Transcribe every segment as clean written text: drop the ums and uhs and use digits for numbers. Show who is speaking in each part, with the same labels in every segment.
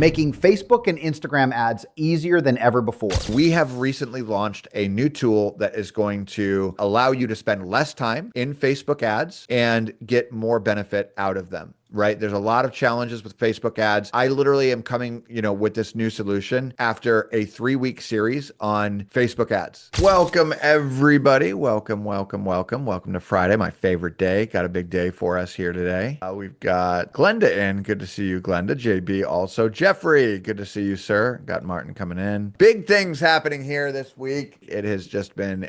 Speaker 1: making Facebook and Instagram ads easier than ever before.
Speaker 2: We have recently launched a new tool that is going to allow you to spend less time in Facebook ads and get more benefit out of them. Right? There's a lot of challenges with Facebook ads. I literally am coming, with this new solution after a 3-week series on Facebook ads. Welcome, everybody. Welcome to Friday, my favorite day. Got a big day for us here today. We've got Glenda in. Good to see you, Glenda. JB also. Jeffrey, good to see you, sir. Got Martin coming in. Big things happening here this week. It has just been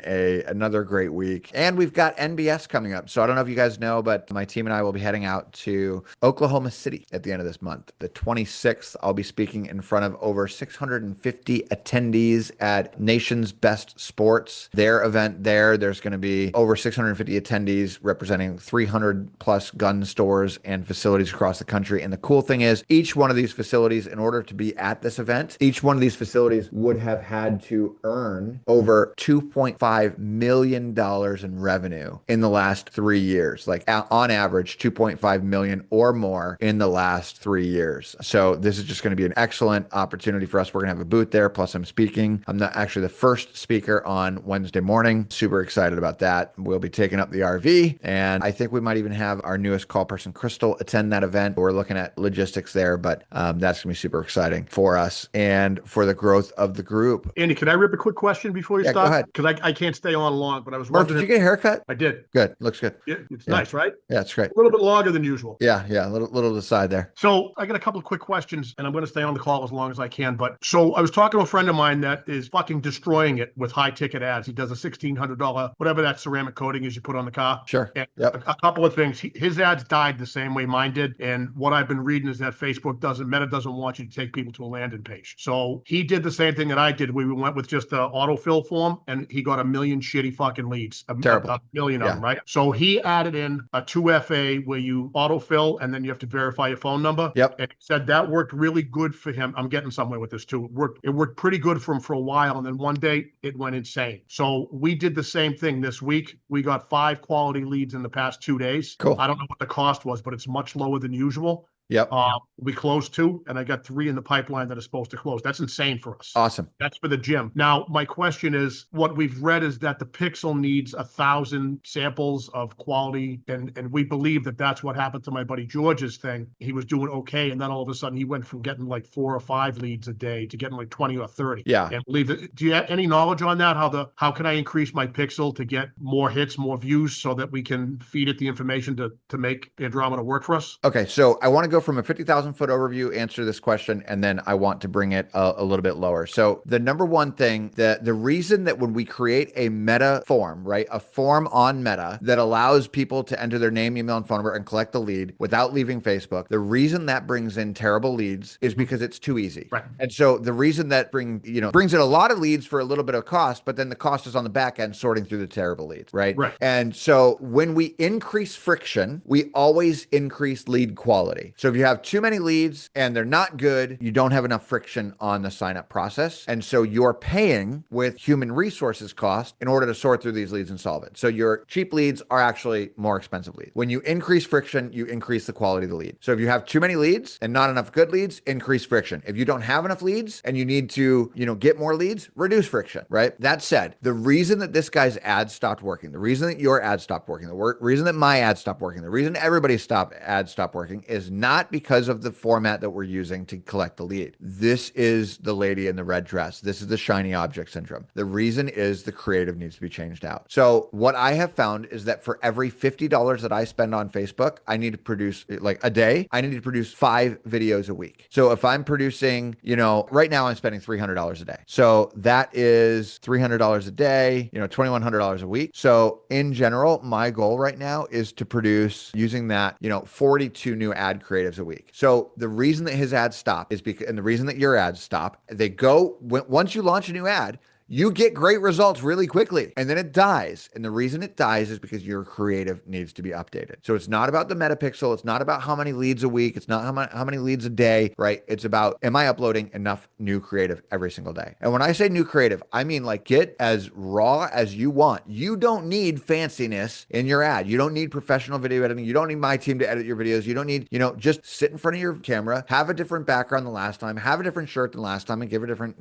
Speaker 2: another great week. And we've got NBS coming up. So I don't know if you guys know, but my team and I will be heading out to Oklahoma City at the end of this month. The 26th, I'll be speaking in front of over 650 attendees at Nation's Best Sports. Their event there's going to be over 650 attendees representing 300 plus gun stores and facilities across the country. And the cool thing is each one of these facilities, in order to be at this event, each one of these facilities would have had to earn over $2.5 million in revenue in the last 3 years. Like on average, 2.5 million or more in the last 3 years. So this is just going to be an excellent opportunity for us. We're going to have a booth there. Plus I'm speaking. I'm not actually the first speaker on Wednesday morning. Super excited about that. We'll be taking up the RV, and I think we might even have our newest call person, Crystal, attend that event. We're looking at logistics there, but that's going to be super exciting for us and for the growth of the group.
Speaker 3: Andy, can I rip a quick question before you start?
Speaker 2: Go ahead.
Speaker 3: Because I can't stay on long, but I was
Speaker 2: Murph,
Speaker 3: wondering.
Speaker 2: did you get a haircut?
Speaker 3: I did.
Speaker 2: Good. Looks good.
Speaker 3: Yeah, it's nice, right?
Speaker 2: Yeah, it's great.
Speaker 3: A little bit longer than usual.
Speaker 2: Yeah, a little to the side there.
Speaker 3: So I got a couple of quick questions, and I'm going to stay on the call as long as I can. But so I was talking to a friend of mine that is fucking destroying it with high ticket ads. He does a $1,600, whatever that ceramic coating is you put on the car.
Speaker 2: Sure.
Speaker 3: And
Speaker 2: Yep.
Speaker 3: a couple of things. His ads died the same way mine did. And what I've been reading is that Meta doesn't want you to take people to a landing page. So he did the same thing that I did. We went with just the autofill form, and he got a million shitty fucking leads.
Speaker 2: Terrible.
Speaker 3: A million of them, right? So he added in a 2FA where you autofill and then you have to verify your phone number.
Speaker 2: Yep.
Speaker 3: And he said that worked really good for him. I'm getting somewhere with this too. It worked pretty good for him for a while, and then one day it went insane. So we did the same thing this week. We got 5 quality leads in the past 2 days.
Speaker 2: Cool.
Speaker 3: I don't know what the cost was, but it's much lower than usual.
Speaker 2: Yep.
Speaker 3: We closed 2, and I got 3 in the pipeline that are supposed to close. That's insane for us.
Speaker 2: Awesome.
Speaker 3: That's for the gym. Now, my question is, what we've read is that the Pixel needs 1,000 samples of quality, and we believe that that's what happened to my buddy George's thing. He was doing okay, and then all of a sudden he went from getting like 4 or 5 leads a day to getting like 20 or 30.
Speaker 2: Yeah.
Speaker 3: And believe it. Do you have any knowledge on that? How can I increase my Pixel to get more hits, more views, so that we can feed it the information to make Andromeda work for us?
Speaker 2: Okay, so I want to go from a 50,000 foot overview, answer this question, and then I want to bring it a little bit lower. So the number one thing, the reason that when we create a Meta form, right, a form on Meta that allows people to enter their name, email, and phone number and collect the lead without leaving Facebook, the reason that brings in terrible leads is because it's too easy.
Speaker 3: Right.
Speaker 2: And so the reason that brings in a lot of leads for a little bit of cost, but then the cost is on the back end sorting through the terrible leads, right?
Speaker 3: Right.
Speaker 2: And so when we increase friction, we always increase lead quality. So if you have too many leads and they're not good, you don't have enough friction on the sign up process. And so you're paying with human resources cost in order to sort through these leads and solve it. So your cheap leads are actually more expensive leads. When you increase friction, you increase the quality of the lead. So if you have too many leads and not enough good leads, increase friction. If you don't have enough leads and you need to, get more leads, reduce friction, right? That said, the reason that this guy's ad stopped working, the reason that your ad stopped working, the reason that my ad stopped working, the reason everybody's ad stopped working is not because of the format that we're using to collect the lead. This is the lady in the red dress. This is the shiny object syndrome. The reason is the creative needs to be changed out. So what I have found is that for every $50 that I spend on Facebook, I need to produce like a day. I need to produce 5 videos a week. So if I'm producing, right now I'm spending $300 a day. So that is $300 a day, $2,100 a week. So in general, my goal right now is to produce using that, 42 new ad creatives a week. So the reason that his ads stop is because, and the reason that your ads stop, they go, once you launch a new ad, you get great results really quickly, and then it dies. And the reason it dies is because your creative needs to be updated. So it's not about the metapixel. It's not about how many leads a week. It's not how many leads a day, right? It's about, am I uploading enough new creative every single day? And when I say new creative, I mean like get as raw as you want. You don't need fanciness in your ad. You don't need professional video editing. You don't need my team to edit your videos. You don't need, just sit in front of your camera, have a different background than last time, have a different shirt than last time, and give a different,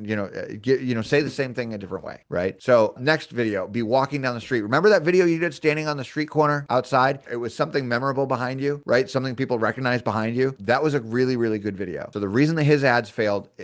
Speaker 2: say the same thing a different way, right? So next video, be walking down the street. Remember that video you did standing on the street corner outside? It was something memorable behind you, right? Something people recognize behind you. That was a really, really good video. So the reason that his ads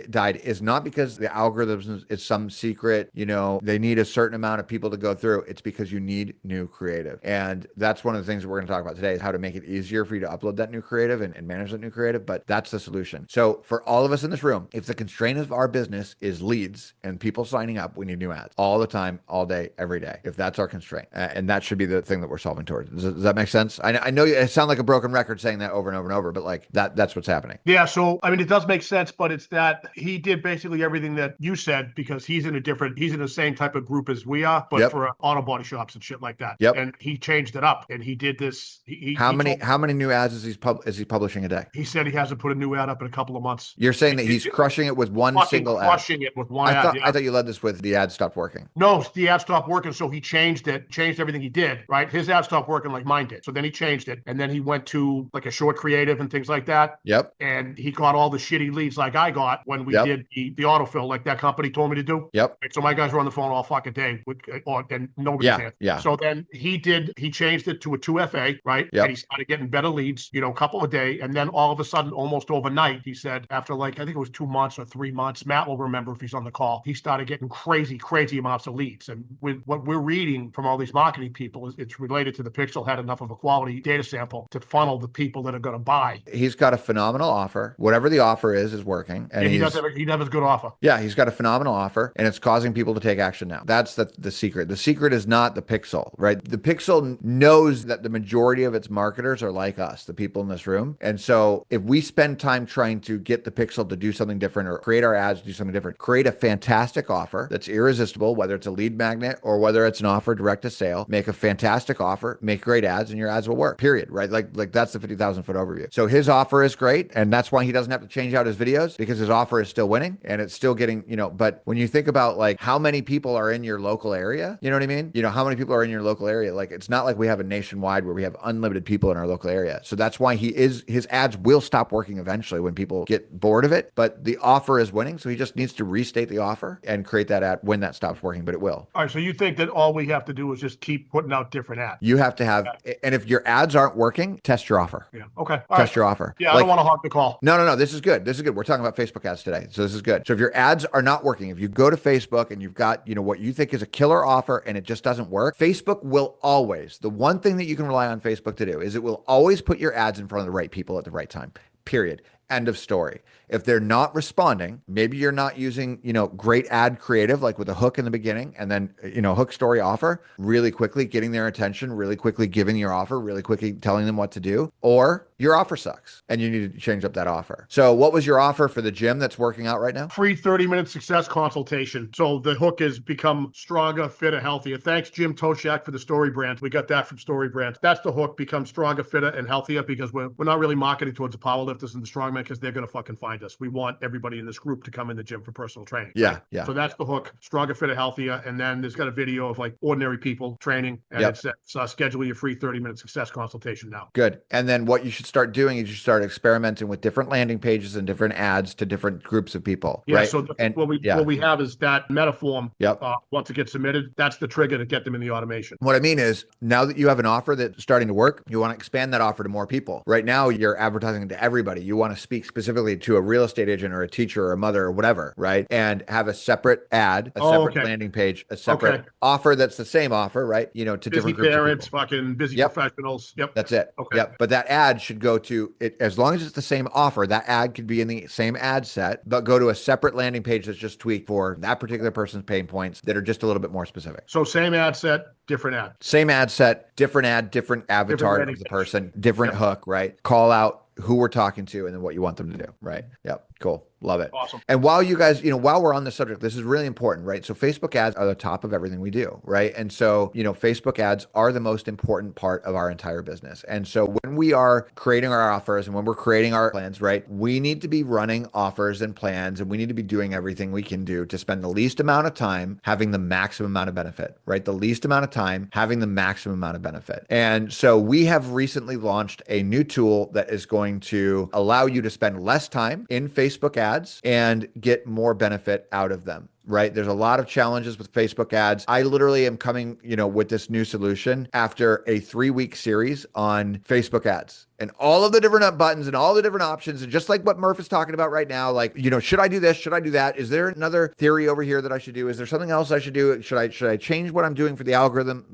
Speaker 2: died is not because the algorithms is some secret, they need a certain amount of people to go through. It's because you need new creative. And that's one of the things that we're going to talk about today is how to make it easier for you to upload that new creative and manage that new creative. But that's the solution. So for all of us in this room, if the constraint of our business is leads and people signing up, we need new ads all the time, all day, every day. If that's our constraint, and that should be the thing that we're solving towards. Does that make sense? I know it sounds like a broken record saying that over and over and over, but like that's what's happening.
Speaker 3: Yeah. So, I mean, it does make sense, but it's that he did basically everything that you said because he's in the same type of group as we are, but for auto body shops and shit like that.
Speaker 2: Yep.
Speaker 3: And he changed it up and he did this.
Speaker 2: How many new ads is he publishing a day?
Speaker 3: He said he hasn't put a new ad up in a couple of months.
Speaker 2: You're saying that he's crushing it with one single ad?
Speaker 3: Crushing it with one ad.
Speaker 2: I thought you led this with the ad stopped working.
Speaker 3: No, the ad stopped working, so he changed everything he did, right? His ad stopped working like mine did. So then he changed it, and then he went to like a short creative and things like that.
Speaker 2: Yep.
Speaker 3: And he got all the shitty leads like I got when we did the autofill like that company told me to do.
Speaker 2: Yep.
Speaker 3: Right, so my guys were on the phone all fucking day and nobody did.
Speaker 2: Yeah.
Speaker 3: So then he changed it to a 2FA, right?
Speaker 2: Yep.
Speaker 3: And he started getting better leads, a couple of days. And then all of a sudden, almost overnight, he said, after I think it was 2 months or 3 months, Matt will remember if he's on the call, he started getting crazy amounts of leads. And with what we're reading from all these marketing people, it's related to the Pixel had enough of a quality data sample to funnel the people that are going to buy.
Speaker 2: He's got a phenomenal offer. Whatever the offer is working. And
Speaker 3: he does have a good offer.
Speaker 2: Yeah, he's got a phenomenal offer and it's causing people to take action now. That's the secret. The secret is not the Pixel, right? The Pixel knows that the majority of its marketers are like us, the people in this room. And so if we spend time trying to get the Pixel to do something different or create our ads to do something different, create a fantastic offer that's irresistible, whether it's a lead magnet or whether it's an offer direct to sale, make a fantastic offer, make great ads, and your ads will work, period, right? Like that's the 50,000 foot overview. So his offer is great. And that's why he doesn't have to change out his videos because his offer is still winning and it's still getting, but when you think about like how many people are in your local area, you know what I mean? How many people are in your local area? Like, it's not like we have a nationwide where we have unlimited people in our local area. So that's why his ads will stop working eventually when people get bored of it, but the offer is winning. So he just needs to restate the offer and create that ad when that stops working, but it will.
Speaker 3: All right. So you think that all we have to do is just keep putting out different ads?
Speaker 2: You have to have, and if your ads aren't working, test your offer.
Speaker 3: Yeah. Okay.
Speaker 2: Test your offer.
Speaker 3: Yeah. I don't want to hog the call.
Speaker 2: No. This is good. We're talking about Facebook ads today. So this is good. So if your ads are not working, if you go to Facebook and you've got, what you think is a killer offer and it just doesn't work, Facebook will always, the one thing that you can rely on Facebook to do is it will always put your ads in front of the right people at the right time. Period. End of story. If they're not responding, maybe you're not using, great ad creative, like with a hook in the beginning and then, hook story offer really quickly, getting their attention, really quickly giving your offer, really quickly telling them what to do, or your offer sucks and you need to change up that offer. So what was your offer for the gym that's working out right now?
Speaker 3: Free 30-minute success consultation. So the hook is become stronger, fitter, healthier. Thanks, Jim Toshak, for the Story Brand. We got that from Story Brand. That's the hook, become stronger, fitter, and healthier because we're not really marketing towards the powerlifters and the strongmen because they're going to fucking find us. We want everybody in this group to come in the gym for personal training.
Speaker 2: Yeah. Yeah.
Speaker 3: So that's the hook, stronger, fitter, healthier. And then there's got a video of like ordinary people training and it's schedule your free 30-minute success consultation now.
Speaker 2: Good. And then what you should start doing is you start experimenting with different landing pages and different ads to different groups of people.
Speaker 3: Yeah.
Speaker 2: Right?
Speaker 3: So what we have is that meta form.
Speaker 2: Yep.
Speaker 3: Once it gets submitted, that's the trigger to get them in the automation.
Speaker 2: What I mean is now that you have an offer that's starting to work, you want to expand that offer to more people. Right now, you're advertising to everybody. You want to speak specifically to a real estate agent or a teacher or a mother or whatever, right? And have a separate ad, a separate landing page, a separate offer that's the same offer, right? To
Speaker 3: busy
Speaker 2: different groups
Speaker 3: parents,
Speaker 2: of people.
Speaker 3: fucking busy professionals. Yep.
Speaker 2: That's it.
Speaker 3: Okay.
Speaker 2: Yep. But that ad should go to it as long as it's the same offer. That ad could be in the same ad set, but go to a separate landing page that's just tweaked for that particular person's pain points that are just a little bit more specific.
Speaker 3: So same ad set, different ad.
Speaker 2: Same ad set, different ad, different avatar of the person, different hook, right? Call out who we're talking to and then what you want them to do, right? Yep. Cool. Love it.
Speaker 3: Awesome.
Speaker 2: And while you guys, while we're on the subject, this is really important, right? So Facebook ads are the top of everything we do, right? And so, Facebook ads are the most important part of our entire business. And so when we are creating our offers and when we're creating our plans, right, we need to be running offers and plans, and we need to be doing everything we can do to spend the least amount of time having the maximum amount of benefit, right? The least amount of time having the maximum amount of benefit. And so we have recently launched a new tool that is going to allow you to spend less time in Facebook ads and get more benefit out of them. Right? There's a lot of challenges with Facebook ads. I literally am coming, with this new solution after a 3-week series on Facebook ads and all of the different buttons and all the different options. And just like what Murph is talking about right now, like, should I do this? Should I do that? Is there another theory over here that I should do? Is there something else I should do? Should I change what I'm doing for the algorithm,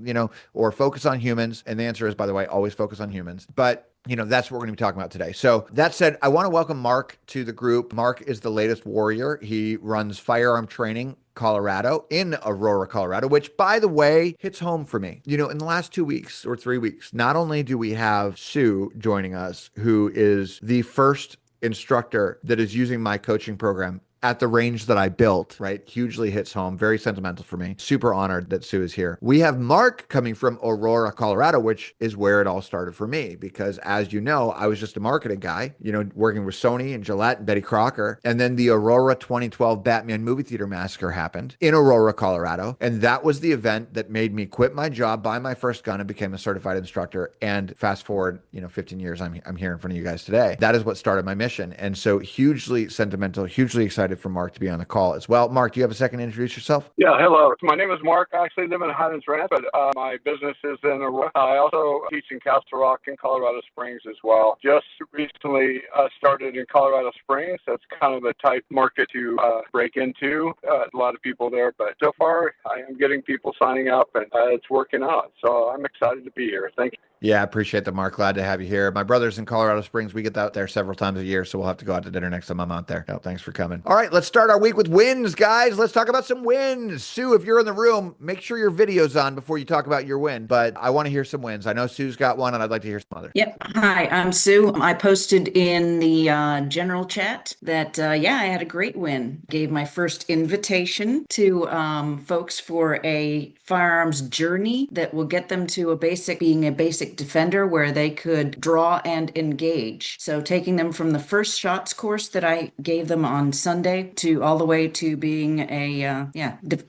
Speaker 2: or focus on humans? And the answer is, by the way, always focus on humans. But that's what we're going to be talking about today. So that said, I want to welcome Mark to the group. Mark is the latest warrior. He runs Firearm Training Colorado in Aurora, Colorado, which, by the way, hits home for me. In the last 2 weeks or 3 weeks, not only do we have Sue joining us, who is the first instructor that is using my coaching program at the range that I built, right? Hugely hits home, very sentimental for me. Super honored that Sue is here. We have Mark coming from Aurora, Colorado, which is where it all started for me, because as you know, I was just a marketing guy, working with Sony and Gillette and Betty Crocker. And then the Aurora 2012 Batman Movie Theater Massacre happened in Aurora, Colorado. And that was the event that made me quit my job, buy my first gun, and became a certified instructor. And fast forward, 15 years, I'm here in front of you guys today. That is what started my mission. And so hugely sentimental, hugely excited for Mark to be on the call as well. Mark, do you have a second to introduce yourself?
Speaker 4: Yeah, hello. My name is Mark. I actually live in Highlands Ranch, but my business is in Aurora. I also teach in Castle Rock and Colorado Springs as well. Just recently started in Colorado Springs. That's kind of a tight market to break into. A lot of people there, but so far I am getting people signing up, and it's working out. So I'm excited to be here. Thank you.
Speaker 2: Yeah, I appreciate that, Mark. Glad to have you here. My brother's in Colorado Springs. We get out there several times a year, so we'll have to go out to dinner next time I'm out there. Oh, thanks for coming. All right, let's start our week with wins, guys. Let's talk about some wins. Sue, if you're in the room, make sure your video's on before you talk about your win. But I want to hear some wins. I know Sue's got one, and I'd like to hear some others.
Speaker 5: Yep. Hi, I'm Sue. I posted in the general chat that, I had a great win. Gave my first invitation to folks for a firearms journey that will get them to being a basic defender, where they could draw and engage. So taking them from the first shots course that I gave them on Sunday to all the way to being a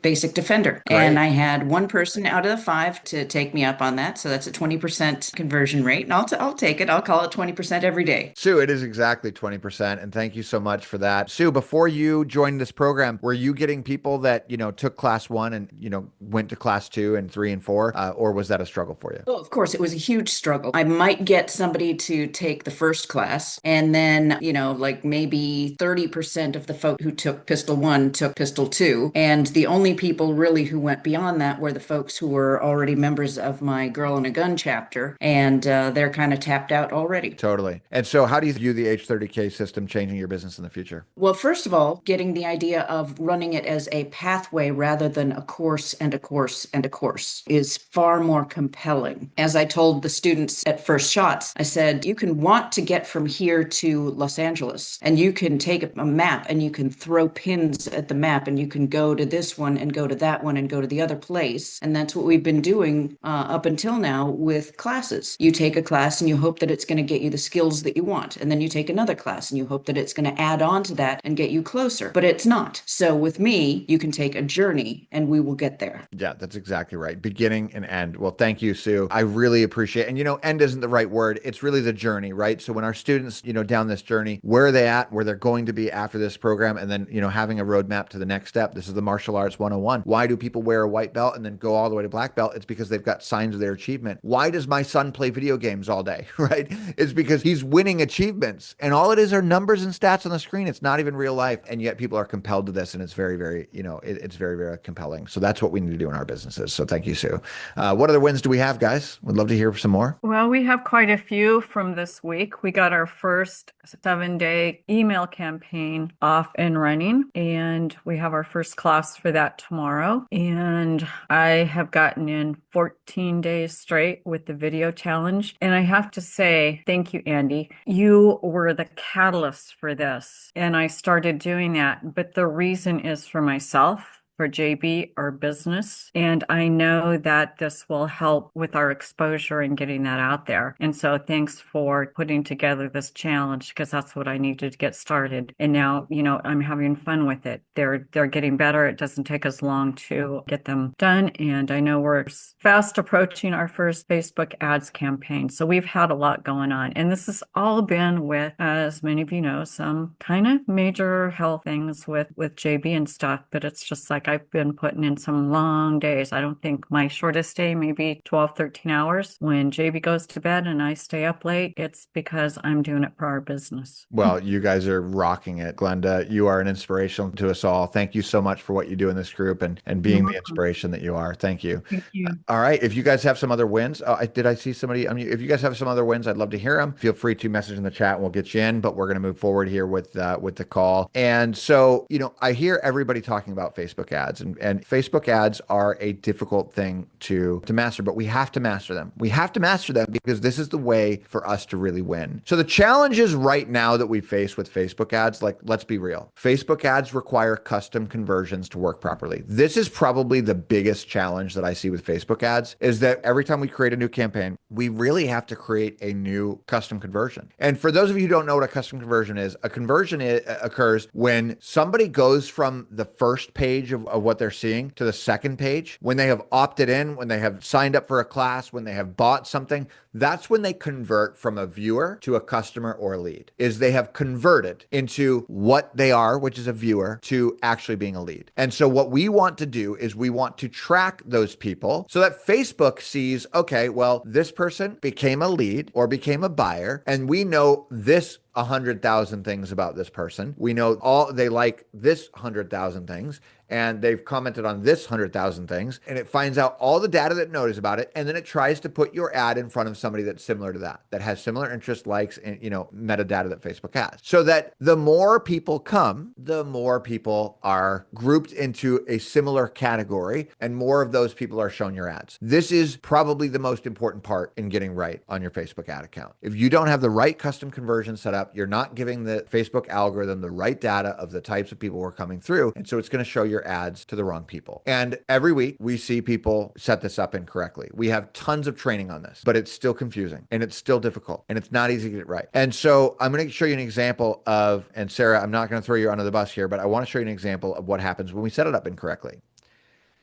Speaker 5: basic defender.
Speaker 2: Great.
Speaker 5: And I had one person out of the 5 to take me up on that. So that's a 20% conversion rate. And I'll take it. I'll call it 20% every day.
Speaker 2: Sue, it is exactly 20%. And thank you so much for that. Sue, before you joined this program, were you getting people that, took class 1 and, went to class 2 and 3 and 4? Or was that a struggle for you?
Speaker 5: Well, of course, it was a huge struggle. I might get somebody to take the first class, and then, like maybe 30% of the folk who took Pistol 1 took Pistol 2. And the only people really who went beyond that were the folks who were already members of my Girl in a Gun chapter, and they're kind of tapped out already.
Speaker 2: Totally. And so how do you view the H30K system changing your business in the future?
Speaker 5: Well, first of all, getting the idea of running it as a pathway rather than a course and a course and a course is far more compelling. As I told the students at First Shots, I said, you can want to get from here to Los Angeles, and you can take a map and you can throw pins at the map, and you can go to this one and go to that one and go to the other place. And that's what we've been doing up until now with classes. You take a class and you hope that it's going to get you the skills that you want. And then you take another class and you hope that it's going to add on to that and get you closer. But it's not. So with me, you can take a journey and we will get there.
Speaker 2: Yeah, that's exactly right. Beginning and end. Well, thank you, Sue. I really appreciate it. And end isn't the right word. It's really the journey, right? So when our students, down this journey, where are they at, where they're going to be after this program, and then, having a roadmap to the next step. This is the martial arts 101. Why do people wear a white belt and then go all the way to black belt? It's because they've got signs of their achievement. Why does my son play video games all day, right? It's because he's winning achievements, and all it is are numbers and stats on the screen. It's not even real life. And yet people are compelled to this, and it's very, very, it's very, very compelling. So that's what we need to do in our businesses. So thank you, Sue. What other wins do we have, guys? We'd love to hear some more?
Speaker 6: Well, we have quite a few from this week. We got our first 7-day email campaign off and running, and we have our first class for that tomorrow. And I have gotten in 14 days straight with the video challenge. And I have to say, thank you, Andy. You were the catalyst for this. And I started doing that. But the reason is for myself, for JB, our business. And I know that this will help with our exposure and getting that out there. And so thanks for putting together this challenge, because that's what I needed to get started. And now, I'm having fun with it. They're getting better. It doesn't take as long to get them done. And I know we're fast approaching our first Facebook ads campaign. So we've had a lot going on. And this has all been with, as many of you know, some kind of major health things with JB and stuff. But it's just like I've been putting in some long days. I don't think my shortest day, maybe 12, 13 hours. When JB goes to bed and I stay up late, it's because I'm doing it for our business.
Speaker 2: Well, you guys are rocking it. Glenda, you are an inspiration to us all. Thank you so much for what you do in this group and being the inspiration that you are. Thank you.
Speaker 6: Thank you.
Speaker 2: All right. If you guys have some other wins, did I see somebody? I mean, if you guys have some other wins, I'd love to hear them. Feel free to message in the chat and we'll get you in, but we're going to move forward here with the call. And so, I hear everybody talking about Facebook ads, and Facebook ads are a difficult thing to master, but we have to master them. We have to master them because this is the way for us to really win. So the challenges right now that we face with Facebook ads, like, let's be real. Facebook ads require custom conversions to work properly. This is probably the biggest challenge that I see with Facebook ads, is that every time we create a new campaign, we really have to create a new custom conversion. And for those of you who don't know what a custom conversion is, a conversion occurs when somebody goes from the first page of what they're seeing to the second page, when they have opted in, when they have signed up for a class, when they have bought something. That's when they convert from a viewer to a customer or a lead, is they have converted into what they are, which is a viewer, to actually being a lead. And so what we want to do is we want to track those people so that Facebook sees, okay, well, this person became a lead or became a buyer, and we know this 100,000 things about this person. We know they like this 100,000 things, and they've commented on this 100,000 things, and it finds out all the data that it knows about it, and then it tries to put your ad in front of somebody that's similar to that has similar interests, likes, and metadata that Facebook has. So that the more people come, the more people are grouped into a similar category, and more of those people are shown your ads. This is probably the most important part in getting right on your Facebook ad account. If you don't have the right custom conversion set up, you're not giving the Facebook algorithm the right data of the types of people who are coming through. And so it's going to show your ads to the wrong people. And every week we see people set this up incorrectly. We have tons of training on this, but it's still confusing and it's still difficult and it's not easy to get right. And so I'm going to show you an example of, and Sarah, I'm not going to throw you under the bus here, but I want to show you an example of what happens when we set it up incorrectly.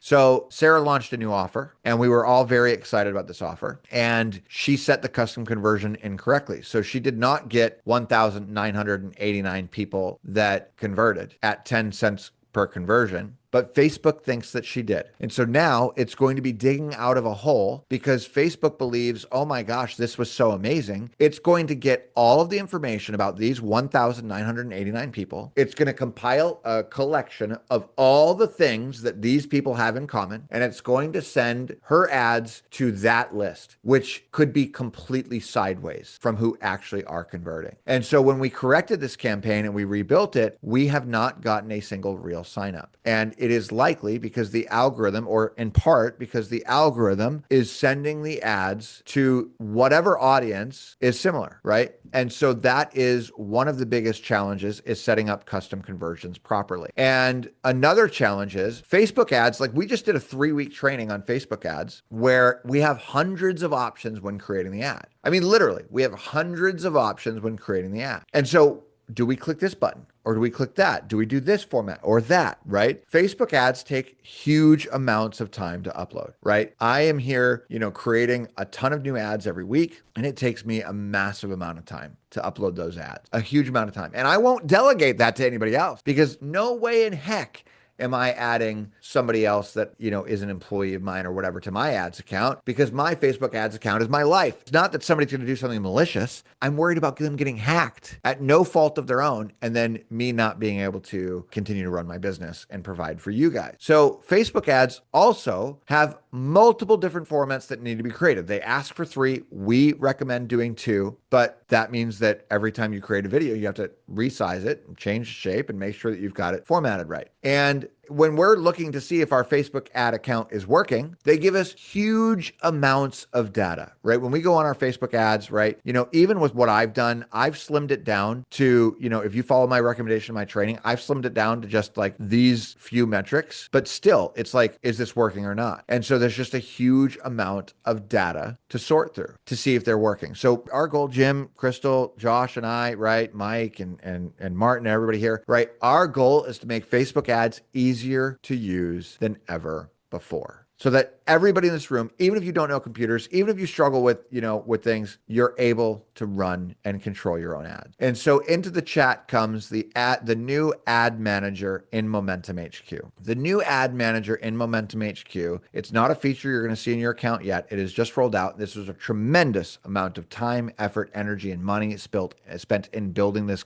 Speaker 2: So Sarah launched a new offer, and we were all very excited about this offer, and she set the custom conversion incorrectly. So she did not get 1,989 people that converted at 10 cents per conversion, but Facebook thinks that she did. And so now it's going to be digging out of a hole because Facebook believes, oh my gosh, this was so amazing. It's going to get all of the information about these 1,989 people. It's going to compile a collection of all the things that these people have in common, and it's going to send her ads to that list, which could be completely sideways from who actually are converting. And so when we corrected this campaign and we rebuilt it, we have not gotten a single real sign up. And it is likely because the algorithm, or in part because the algorithm is sending the ads to whatever audience is similar, right? And so that is one of the biggest challenges, is setting up custom conversions properly. And another challenge is Facebook ads. Like, we just did a 3-week training on Facebook ads where we have hundreds of options when creating the ad. I mean, literally, we have hundreds of options when creating the ad. And so do we click this button? Or do we click that? Do we do this format or that, right? Facebook ads take huge amounts of time to upload, right? I am here, creating a ton of new ads every week, and it takes me a massive amount of time to upload those ads, a huge amount of time. And I won't delegate that to anybody else, because no way in heck am I adding somebody else that, is an employee of mine or whatever to my ads account, because my Facebook ads account is my life. It's not that somebody's going to do something malicious. I'm worried about them getting hacked at no fault of their own, and then me not being able to continue to run my business and provide for you guys. So Facebook ads also have multiple different formats that need to be created. They ask for 3. We recommend doing 2, but that means that every time you create a video, you have to resize it and change the shape and make sure that you've got it formatted right. And when we're looking to see if our Facebook ad account is working, they give us huge amounts of data, right? When we go on our Facebook ads, right? Even with what I've done, I've slimmed it down to, if you follow my recommendation, my training, I've slimmed it down to just like these few metrics, but still it's like, is this working or not? And so there's just a huge amount of data to sort through to see if they're working. So our goal, Jim, Crystal, Josh, and I, right? Mike and Martin, everybody here, right? Our goal is to make Facebook ads easier to use than ever before. So that everybody in this room, even if you don't know computers, even if you struggle with things, you're able to run and control your own ads. And so into the chat comes the new ad manager in Momentum HQ. The new ad manager in Momentum HQ, it's not a feature you're going to see in your account yet. It is just rolled out. This was a tremendous amount of time, effort, energy, and money spent in building this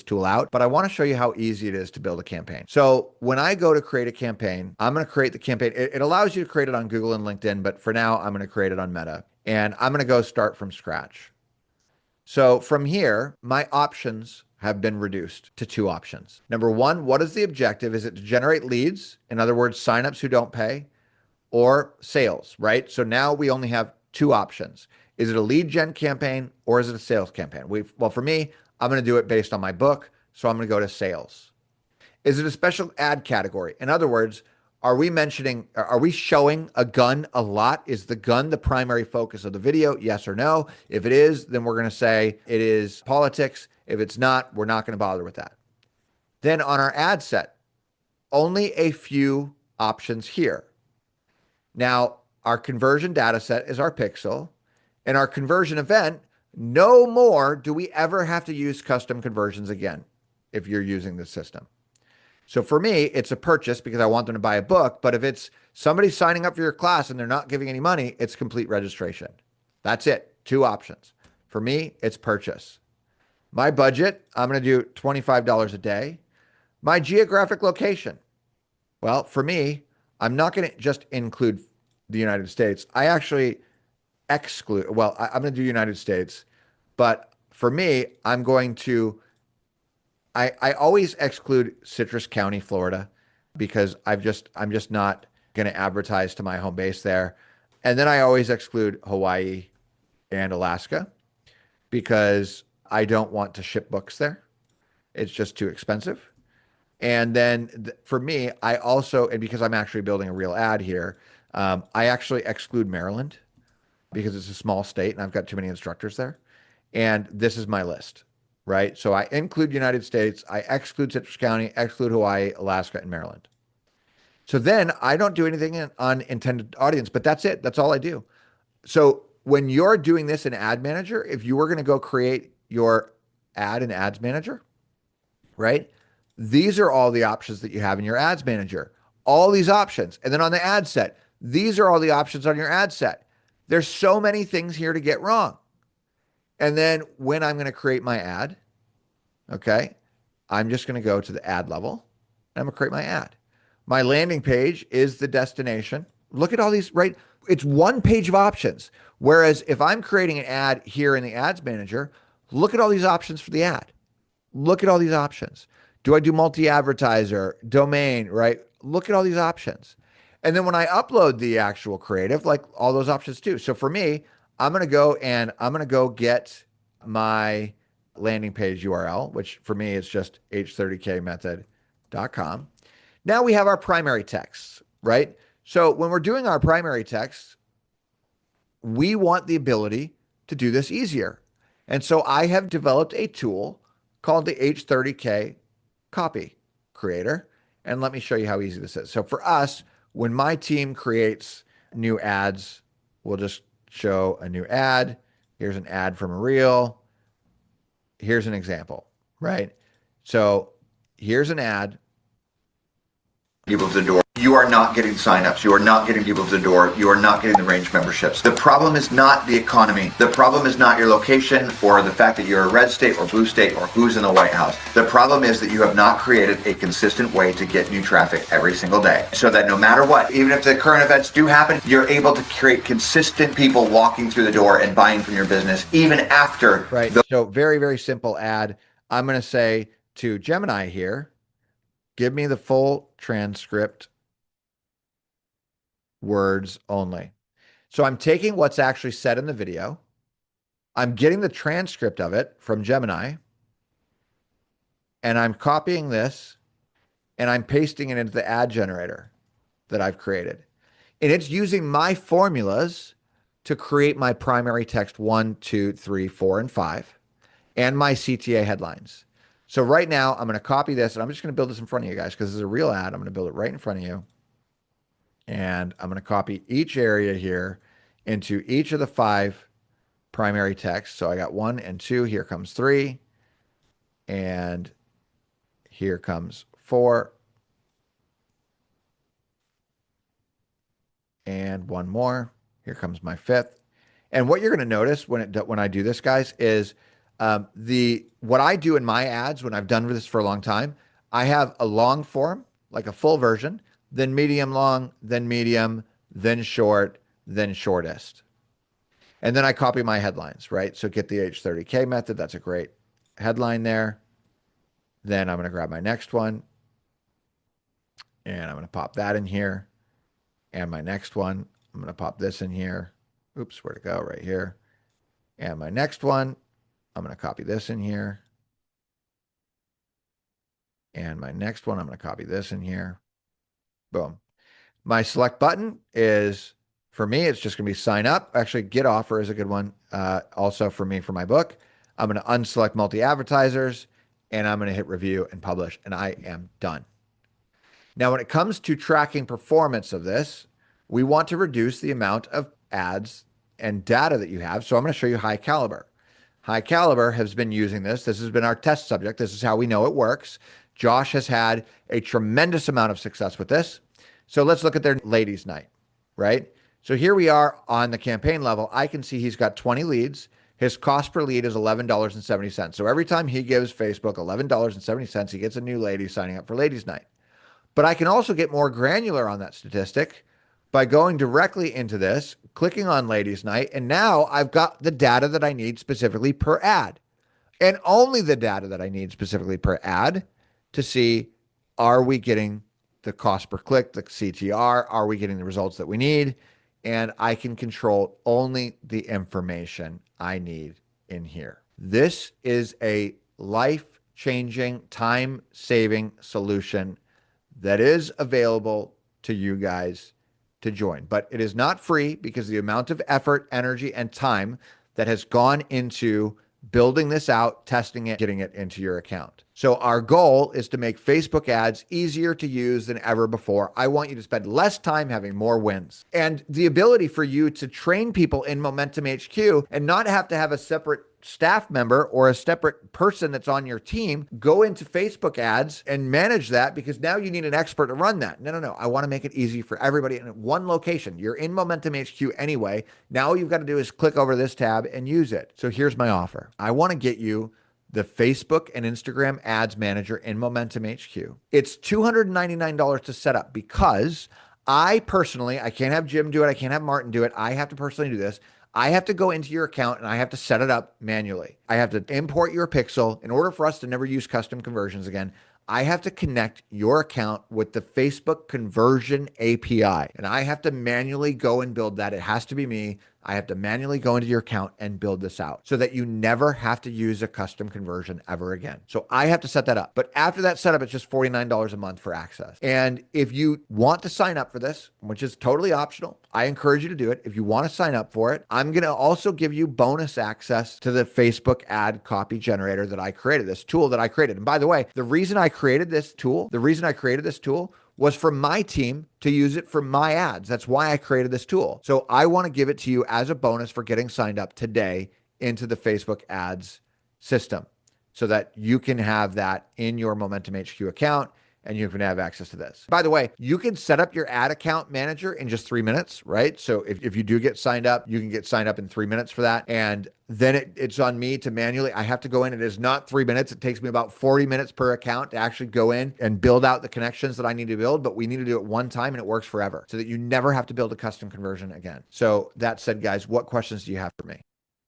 Speaker 2: tool out. But I want to show you how easy it is to build a campaign. So when I go to create a campaign, I'm going to create the campaign. It allows you to create it on Google and LinkedIn, but for now, I'm going to create it on Meta. And I'm going to go start from scratch. So from here, my options have been reduced to 2 options. Number 1, what is the objective? Is it to generate leads? In other words, signups who don't pay, or sales, right? So now we only have 2 options. Is it a lead gen campaign or is it a sales campaign? Well, for me, I'm going to do it based on my book. So I'm going to go to sales. Is it a special ad category? In other words, are we showing a gun a lot? Is the gun the primary focus of the video? Yes or no? If it is, then we're going to say it is politics. If it's not, we're not going to bother with that. Then on our ad set, only a few options here. Now, our conversion data set is our pixel, and our conversion event, no more do we ever have to use custom conversions again if you're using this system. So for me, it's a purchase because I want them to buy a book. But if it's somebody signing up for your class and they're not giving any money, it's complete registration. That's it. 2 options. For me, it's purchase. My budget, I'm going to do $25 a day. My geographic location. Well, for me, I'm not going to just include the United States. I actually exclude, I'm going to do United States. But for me, I'm going to I always exclude Citrus County, Florida, because I'm just not going to advertise to my home base there. And then I always exclude Hawaii and Alaska because I don't want to ship books there. It's just too expensive. And then for me, I also, and because I'm actually building a real ad here, I actually exclude Maryland because it's a small state and I've got too many instructors there. And this is my list. Right? So I include United States, I exclude Citrus County, exclude Hawaii, Alaska, and Maryland. So then I don't do anything on intended audience, but that's it. That's all I do. So when you're doing this in Ad Manager, if you were going to go create your ad in Ads Manager, right? These are all the options that you have in your Ads Manager. All these options. And then on the ad set, these are all the options on your ad set. There's so many things here to get wrong. And then when I'm going to create my ad, okay, I'm just going to go to the ad level and I'm going to create my ad. My landing page is the destination. Look at all these, right? It's 1 page of options. Whereas if I'm creating an ad here in the Ads Manager, look at all these options for the ad. Look at all these options. Do I do multi-advertiser, domain, right? Look at all these options. And then when I upload the actual creative, like all those options too. So for me, I'm going to go get my landing page URL, which for me is just h30kmethod.com. Now we have our primary text, right? So when we're doing our primary text, we want the ability to do this easier. And so I have developed a tool called the H30K Copy Creator. And let me show you how easy this is. So for us, when my team creates new ads, we'll just show a new ad. Here's an ad from a reel. Here's an example, right? So here's an ad. people to the door. You are not getting signups. You are not getting people to the door. You are not getting the range memberships. The problem is not the economy. The problem is not your location or the fact that you're a red state or blue state or who's in the White House. The problem is that you have not created a consistent way to get new traffic every single day, so that no matter what, even if the current events do happen, you're able to create consistent people walking through the door and buying from your business even after. Right. So very, very simple ad. I'm going to say to Gemini here, give me the full transcript, words only. So I'm taking what's actually said in the video. I'm getting the transcript of it from Gemini, and I'm copying this and I'm pasting it into the ad generator that I've created. And it's using my formulas to create my primary text 1, 2, 3, 4, and 5, and my CTA headlines. So right now I'm going to copy this, and I'm just going to build this in front of you guys because this is a real ad. I'm going to build it right in front of you. And I'm going to copy each area here into each of the 5 primary texts. So I got 1 and 2. Here comes 3. And here comes 4. And 1 more. Here comes my 5th. And what you're going to notice when I do this, guys, is what I do in my ads when I've done this for a long time, I have a long form, like a full version, then medium long, then medium, then short, then shortest. And then I copy my headlines, right? So get the H30K method. That's a great headline there. Then I'm going to grab my next one, and I'm going to pop that in here. And my next one, I'm going to pop this in here. Oops, where'd it go? Right here. And my next one, I'm going to copy this in here. And my next one, I'm going to copy this in here. Boom. My select button is, for me, it's just going to be sign up. Actually, get offer is a good one. Also for me, for my book, I'm going to unselect multi-advertisers, and I'm going to hit review and publish, and I am done. Now, when it comes to tracking performance of this, we want to reduce the amount of ads and data that you have. So I'm going to show you High Caliber. High Caliber has been using this. This has been our test subject. This is how we know it works. Josh has had a tremendous amount of success with this. So let's look at their ladies' night, right? So here we are on the campaign level. I can see he's got 20 leads. His cost per lead is $11.70. So every time he gives Facebook $11.70, he gets a new lady signing up for ladies' night. But I can also get more granular on that statistic by going directly into this, clicking on ladies' night, and now I've got the data that I need specifically per ad, and only the data that I need specifically per ad to see, are we getting the cost per click, the CTR, are we getting the results that we need? And I can control only the information I need in here. This is a life-changing, time-saving solution that is available to you guys to join. But it is not free because the amount of effort, energy, and time that has gone into building this out, testing it, getting it into your account. So our goal is to make Facebook ads easier to use than ever before. I want you to spend less time having more wins. And the ability for you to train people in Momentum HQ and not have to have a separate staff member or a separate person that's on your team go into Facebook ads and manage that, because now you need an expert to run that. No. I want to make it easy for everybody in one location. You're in Momentum HQ anyway. Now all you've got to do is click over this tab and use it. So here's my offer. I want to get you the Facebook and Instagram ads manager in Momentum HQ. It's $299 to set up because I personally, I can't have Jim do it. I can't have Martin do it. I have to personally do this. I have to go into your account and I have to set it up manually. I have to import your pixel. In order for us to never use custom conversions again, I have to connect your account with the Facebook conversion API, and I have to manually go and build that. It has to be me. I have to manually go into your account and build this out so that you never have to use a custom conversion ever again. So I have to set that up. But after that setup, it's just $49 a month for access. And if you want to sign up for this, which is totally optional, I encourage you to do it. If you want to sign up for it, I'm going to also give you bonus access to the Facebook ad copy generator that I created, this tool that I created. And by the way, the reason I created this tool was for my team to use it for my ads. That's why I created this tool. So I want to give it to you as a bonus for getting signed up today into the Facebook ads system so that you can have that in your Momentum HQ account and you can have access to this. By the way, you can set up your ad account manager in just 3 minutes, right? So if you do get signed up, you can get signed up in 3 minutes for that. And then it's on me to manually, I have to go in. It is not 3 minutes. It takes me about 40 minutes per account to actually go in and build out the connections that I need to build, but we need to do it one time and it works forever so that you never have to build a custom conversion again. So that said, guys, what questions do you have for me?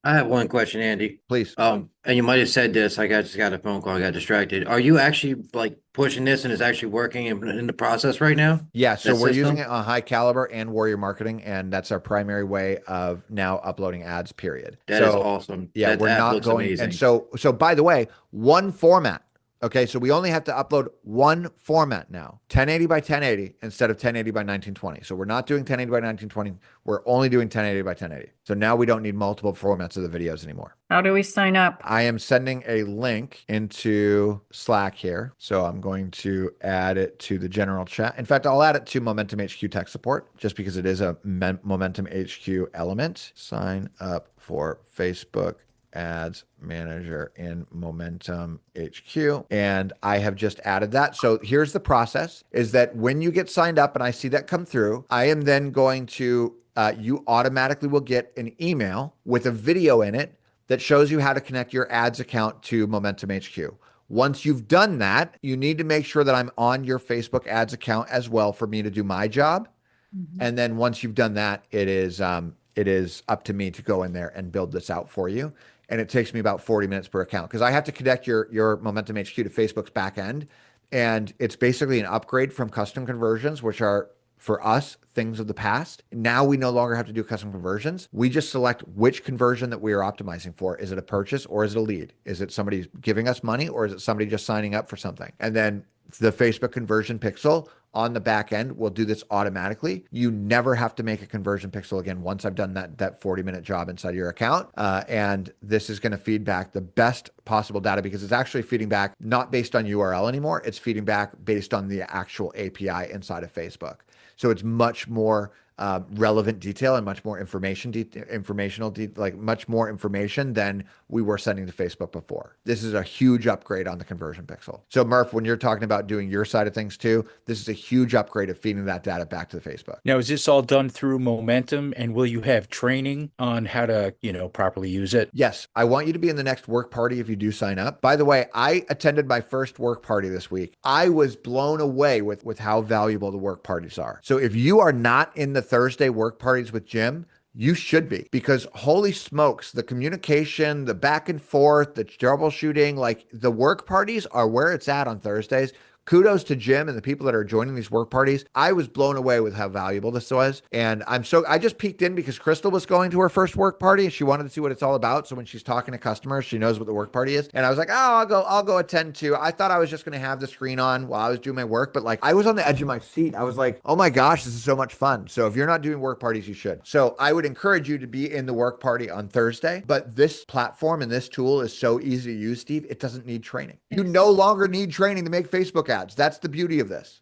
Speaker 7: I have one question, Andy.
Speaker 2: Please.
Speaker 7: And you might have said this. Just got a phone call. I got distracted. Are you actually like pushing this and it's actually working in the process right now?
Speaker 2: Yeah. So
Speaker 7: That
Speaker 2: we're
Speaker 7: system?
Speaker 2: using it on High Caliber and Warrior Marketing, and that's our primary way of now uploading ads, period.
Speaker 7: That is awesome.
Speaker 2: Yeah,
Speaker 7: That
Speaker 2: we're
Speaker 7: app
Speaker 2: not
Speaker 7: looks
Speaker 2: going.
Speaker 7: amazing.
Speaker 2: And so by the way, one format. Okay, so we only have to upload one format now, 1080 by 1080 instead of 1080 by 1920. So we're not doing 1080 by 1920. We're only doing 1080 by 1080. So now we don't need multiple formats of the videos anymore.
Speaker 6: How do we sign up?
Speaker 2: I am sending a link into Slack here. So I'm going to add it to the general chat. In fact, I'll add it to Momentum HQ Tech Support just because it is a Momentum HQ element. Sign up for Facebook Ads Manager in Momentum HQ. And I have just added that. So here's the process is that when you get signed up and I see that come through, I am then going to, you automatically will get an email with a video in it that shows you how to connect your ads account to Momentum HQ. Once you've done that, you need to make sure that I'm on your Facebook ads account as well for me to do my job. And then once you've done that, it is up to me to go in there and build this out for you. And it takes me about 40 minutes per account because I have to connect your Momentum HQ to Facebook's back end. And it's basically an upgrade from custom conversions, which are, for us, things of the past. Now we no longer have to do custom conversions. We just select which conversion that we are optimizing for. Is it a purchase or is it a lead? Is it somebody giving us money or is it somebody just signing up for something? And then the Facebook conversion pixel on the back end will do this automatically. You never have to make a conversion pixel again once I've done that 40-minute job inside your account. And this is going to feed back the best possible data because it's actually feeding back not based on URL anymore. It's feeding back based on the actual API inside of Facebook. So it's much more relevant detail and much more much more information than we were sending to Facebook before. This is a huge upgrade on the conversion pixel. So Murph, when you're talking about doing your side of things too, this is a huge upgrade of feeding that data back to the Facebook.
Speaker 8: Now, is this all done through Momentum, and will you have training on how to, properly use it?
Speaker 2: Yes, I want you to be in the next work party if you do sign up. By the way, I attended my first work party this week. I was blown away with how valuable the work parties are. So if you are not in the Thursday work parties with Jim, you should be, because holy smokes, the communication, the back and forth, the troubleshooting, like the work parties are where it's at on Thursdays. Kudos to Jim and the people that are joining these work parties. I was blown away with how valuable this was. And I just peeked in because Crystal was going to her first work party and she wanted to see what it's all about. So when she's talking to customers, she knows what the work party is. And I was like, oh, I'll go attend too. I thought I was just going to have the screen on while I was doing my work, but like I was on the edge of my seat. I was like, oh my gosh, this is so much fun. So if you're not doing work parties, you should. So I would encourage you to be in the work party on Thursday, but this platform and this tool is so easy to use, Steve. It doesn't need training. You no longer need training to make Facebook ads. That's the beauty of this.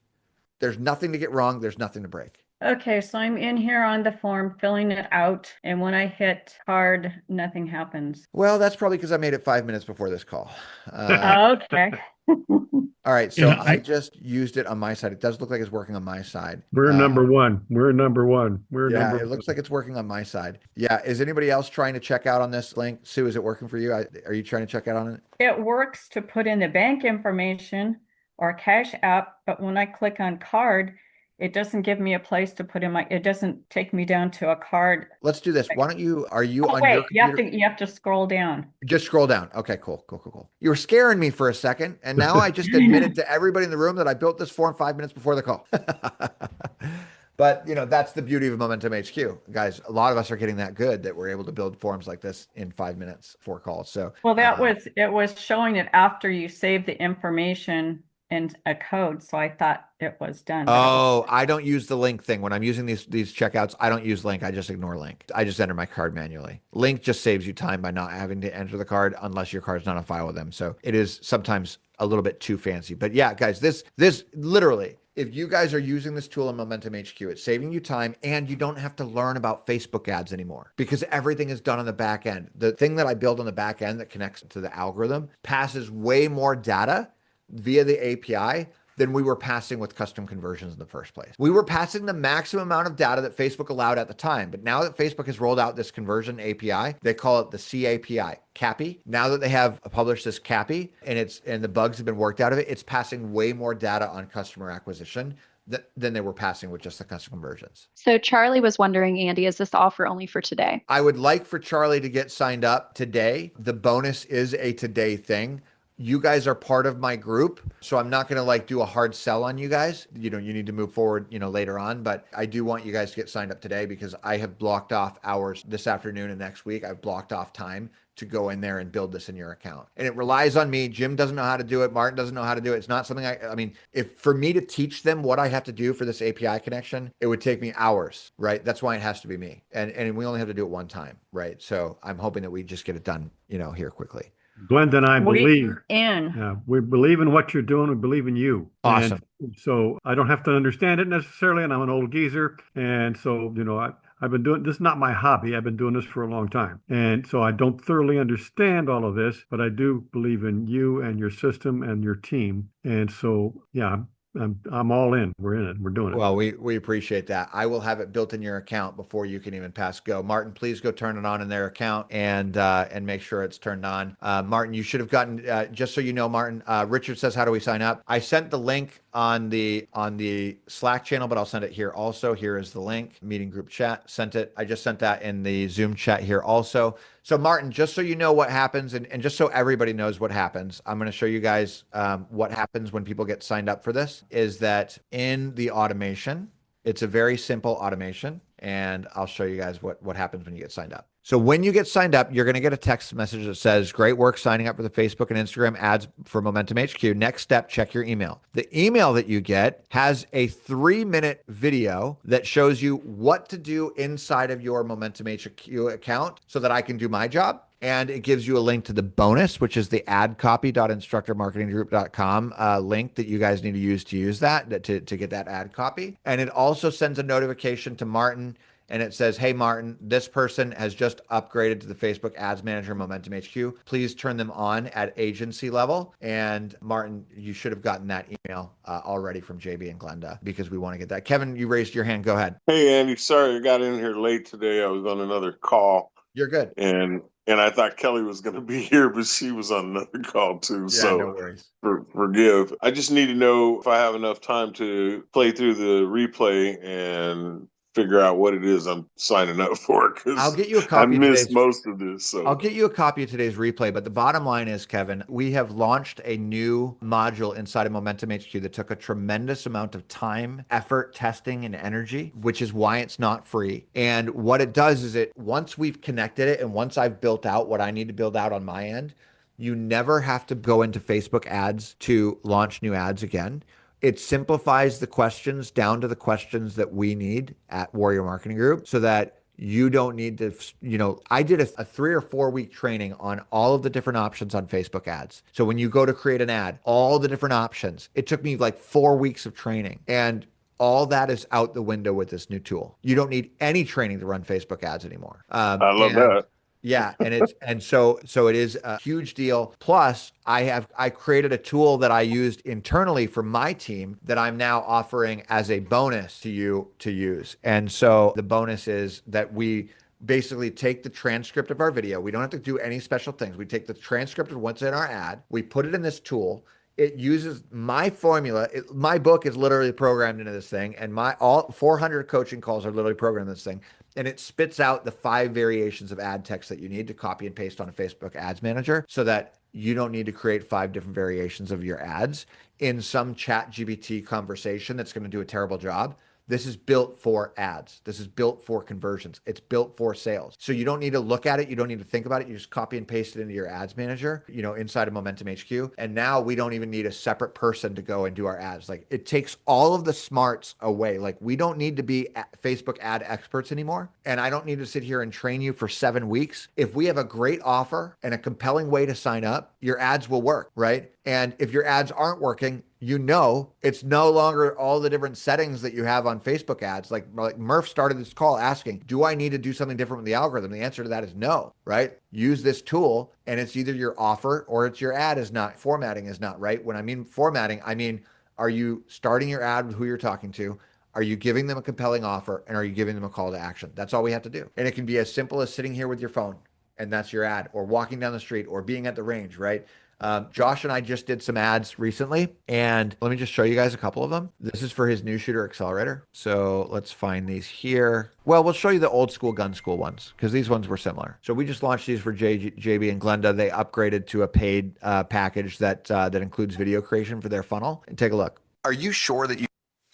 Speaker 2: There's nothing to get wrong. There's nothing to break.
Speaker 6: Okay, so I'm in here on the form, filling it out. And when I hit hard, nothing happens.
Speaker 2: Well, that's probably because I made it 5 minutes before this call.
Speaker 6: Okay.
Speaker 2: All right. So
Speaker 9: Yeah,
Speaker 2: I just used it on my side. It does look like it's working on my side.
Speaker 9: We're number one. We're number one.
Speaker 2: Yeah, it looks like it's working on my side. Yeah. Is anybody else trying to check out on this link? Sue, is it working for you? Are you trying to check out on it?
Speaker 6: It works to put in the bank information or Cash App, but when I click on card, it doesn't give me a place to put in it doesn't take me down to a card.
Speaker 2: Let's do this. Why don't you, are you on
Speaker 6: Wait,
Speaker 2: your computer?
Speaker 6: you have to scroll down.
Speaker 2: Just scroll down. Okay, cool. You were scaring me for a second. And now I just admitted to everybody in the room that I built this form 5 minutes before the call. But that's the beauty of Momentum HQ, guys. A lot of us are getting that good that we're able to build forms like this in 5 minutes for calls. So,
Speaker 6: Well, it was showing it after you save the information in a code. So I thought it was done.
Speaker 2: Oh, I don't use the link thing. When I'm using these checkouts, I don't use link. I just ignore link. I just enter my card manually. Link just saves you time by not having to enter the card unless your card's not on file with them. So it is sometimes a little bit too fancy. But yeah, guys, this literally, if you guys are using this tool in Momentum HQ, it's saving you time and you don't have to learn about Facebook ads anymore because everything is done on the back end. The thing that I build on the back end that connects to the algorithm passes way more data via the API than we were passing with custom conversions in the first place. We were passing the maximum amount of data that Facebook allowed at the time. But now that Facebook has rolled out this conversion API, they call it the CAPI. CAPI. Now that they have published this CAPI and the bugs have been worked out of it, it's passing way more data on customer acquisition than they were passing with just the custom conversions.
Speaker 10: So Charlie was wondering, Andy, is this offer only for today?
Speaker 2: I would like for Charlie to get signed up today. The bonus is a today thing. You guys are part of my group, so I'm not going to do a hard sell on you guys. You need to move forward, later on, but I do want you guys to get signed up today because I have blocked off hours this afternoon and next week. I've blocked off time to go in there and build this in your account. And it relies on me. Jim doesn't know how to do it. Martin doesn't know how to do it. It's not something if for me to teach them what I have to do for this API connection, it would take me hours, right? That's why it has to be me. And we only have to do it one time, right? So I'm hoping that we just get it done, here quickly.
Speaker 9: Glenda and I believe.
Speaker 6: We're in.
Speaker 9: We believe in what you're doing. We believe in you.
Speaker 2: Awesome.
Speaker 9: And so I don't have to understand it necessarily, and I'm an old geezer. And so, I've been doing this, is not my hobby. I've been doing this for a long time. And so I don't thoroughly understand all of this, but I do believe in you and your system and your team. And so, yeah, I'm all in. We're in it. We're doing it.
Speaker 2: Well, we appreciate that. I will have it built in your account before you can even pass go. Martin, please go turn it on in their account and make sure it's turned on. Martin, you should have gotten, just so you know, Martin, Richard says, how do we sign up? I sent the link on the Slack channel, but I'll send it here also. Here is the link, meeting group chat, sent it. I just sent that in the Zoom chat here also. So Martin, just so you know what happens and just so everybody knows what happens, I'm going to show you guys what happens when people get signed up for this is that in the automation, it's a very simple automation. And I'll show you guys what happens when you get signed up. So when you get signed up, you're going to get a text message that says, great work signing up for the Facebook and Instagram ads for Momentum HQ. Next step, check your email. The email that you get has a 3-minute video that shows you what to do inside of your Momentum HQ account so that I can do my job. And it gives you a link to the bonus, which is the adcopy.instructormarketinggroup.com link that you guys need to use that to get that ad copy. And it also sends a notification to Martin and it says, hey, Martin, this person has just upgraded to the Facebook Ads Manager Momentum HQ. Please turn them on at agency level. And Martin, you should have gotten that email already from JB and Glenda because we want to get that. Kevin, you raised your hand. Go ahead.
Speaker 11: Hey, Andy, sorry I got in here late today. I was on another call.
Speaker 2: You're good.
Speaker 11: And I thought Kelly was going to be here, but she was on another call too.
Speaker 2: Yeah,
Speaker 11: so
Speaker 2: no worries.
Speaker 11: Forgive. I just need to know if I have enough time to play through the replay and figure out what it is I'm signing up for.
Speaker 2: I'll get you a copy.
Speaker 11: I missed most of this. So
Speaker 2: I'll get you a copy of today's replay. But the bottom line is, Kevin, we have launched a new module inside of Momentum HQ that took a tremendous amount of time, effort, testing, and energy, which is why it's not free. And what it does is once we've connected it and once I've built out what I need to build out on my end, you never have to go into Facebook ads to launch new ads again. It simplifies the questions down to the questions that we need at Warrior Marketing Group so that you don't need to, I did a 3 or 4 week training on all of the different options on Facebook ads. So when you go to create an ad, all the different options, it took me like 4 weeks of training. And all that is out the window with this new tool. You don't need any training to run Facebook ads anymore.
Speaker 11: I love that.
Speaker 2: Yeah, and so it is a huge deal. Plus, I created a tool that I used internally for my team that I'm now offering as a bonus to you to use. And so the bonus is that we basically take the transcript of our video. We don't have to do any special things. We take the transcript of what's in our ad. We put it in this tool. It uses my formula. My book is literally programmed into this thing, and all 400 coaching calls are literally programmed in this thing. And it spits out the 5 variations of ad text that you need to copy and paste on a Facebook Ads Manager so that you don't need to create 5 different variations of your ads in some ChatGPT conversation that's going to do a terrible job. This is built for ads. This is built for conversions. It's built for sales. So you don't need to look at it. You don't need to think about it. You just copy and paste it into your ads manager, inside of Momentum HQ. And now we don't even need a separate person to go and do our ads. Like it takes all of the smarts away. Like we don't need to be Facebook ad experts anymore. And I don't need to sit here and train you for 7 weeks. If we have a great offer and a compelling way to sign up, your ads will work, right? And if your ads aren't working, it's no longer all the different settings that you have on Facebook ads. Like Murph started this call asking, do I need to do something different with the algorithm? The answer to that is no, right? Use this tool and it's either your offer or it's your ad formatting is not right. When I mean formatting, I mean, Are you starting your ad with who you're talking to? Are you giving them a compelling offer? And are you giving them a call to action? That's all we have to do. And it can be as simple as sitting here with your phone and that's your ad, or walking down the street, or being at the range, right? Josh and I just did some ads recently, and let me just show you guys a couple of them. This is for his new shooter accelerator. So let's find these here. Well, we'll show you the old school gun school ones because these ones were similar. So we just launched these for JB and Glenda. They upgraded to a paid package that includes video creation for their funnel. And take a look.
Speaker 12: Are you sure that you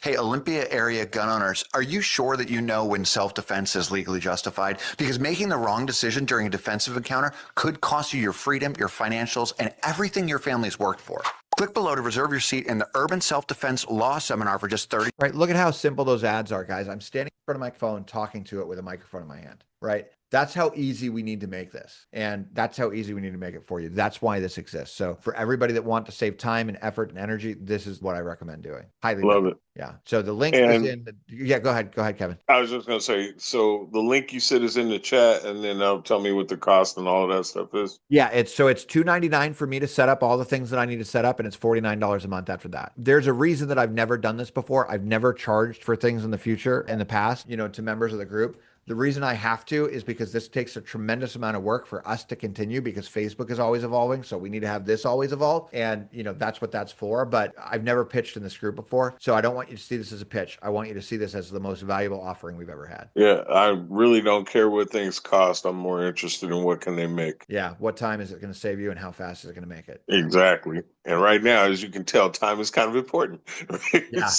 Speaker 12: Hey, Olympia area gun owners, are you sure that you know when self-defense is legally justified? Because making the wrong decision during a defensive encounter could cost you your freedom, your financials, and everything your family's worked for. Click below to reserve your seat in the Urban Self-Defense Law Seminar for just $30.
Speaker 2: Right, look at how simple those ads are, guys. I'm standing in front of my phone talking to it with a microphone in my hand, right? That's how easy we need to make this. And that's how easy we need to make it for you. That's why this exists. So for everybody that want to save time and effort and energy, this is what I recommend doing. Highly
Speaker 11: love it.
Speaker 2: Yeah. So the link is in. Yeah, go ahead, Kevin.
Speaker 11: I was just going to say, so the link you said is in the chat, and then tell me what the cost and all of that stuff is.
Speaker 2: Yeah, it's $2.99 for me to set up all the things that I need to set up, and it's $49 a month after that. There's a reason that I've never done this before. I've never charged for things in the past, to members of the group. The reason I have to is because this takes a tremendous amount of work for us to continue, because Facebook is always evolving. So we need to have this always evolve. And, that's what that's for. But I've never pitched in this group before. So I don't want you to see this as a pitch. I want you to see this as the most valuable offering we've ever had.
Speaker 11: Yeah, I really don't care what things cost. I'm more interested in what can they make.
Speaker 2: Yeah. What time is it going to save you, and how fast is it going to make it?
Speaker 11: Exactly. And right now, as you can tell, time is kind of important. Right?
Speaker 2: Yeah.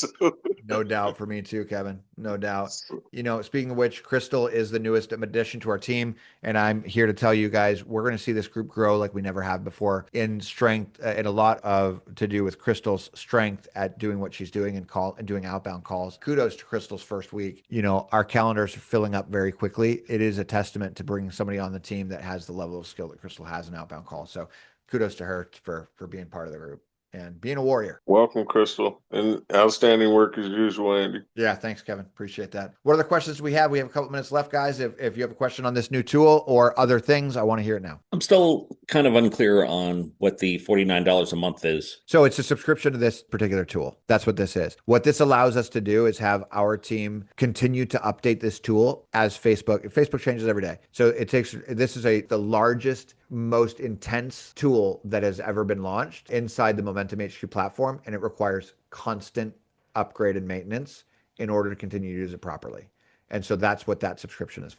Speaker 2: No doubt for me too, Kevin. No doubt. Speaking of which, Crystal is the newest addition to our team. And I'm here to tell you guys, we're going to see this group grow like we never have before in strength, and a lot to do with Crystal's strength at doing what she's doing and doing outbound calls. Kudos to Crystal's first week. Our calendars are filling up very quickly. It is a testament to bringing somebody on the team that has the level of skill that Crystal has in outbound calls. So kudos to her for being part of the group and being a warrior.
Speaker 11: Welcome, Crystal, and outstanding work as usual, Andy.
Speaker 2: Yeah, thanks, Kevin. Appreciate that. What other questions do we have? We have a couple minutes left, guys. If you have a question on this new tool or other things, I want to hear it now.
Speaker 13: I'm still kind of unclear on what the $49 a month is.
Speaker 2: So it's a subscription to this particular tool. That's what this is. What this allows us to do is have our team continue to update this tool as Facebook changes every day. So this is the largest, most intense tool that has ever been launched inside the Momentum HQ platform, and it requires constant upgrade and maintenance in order to continue to use it properly. And so that's what that subscription is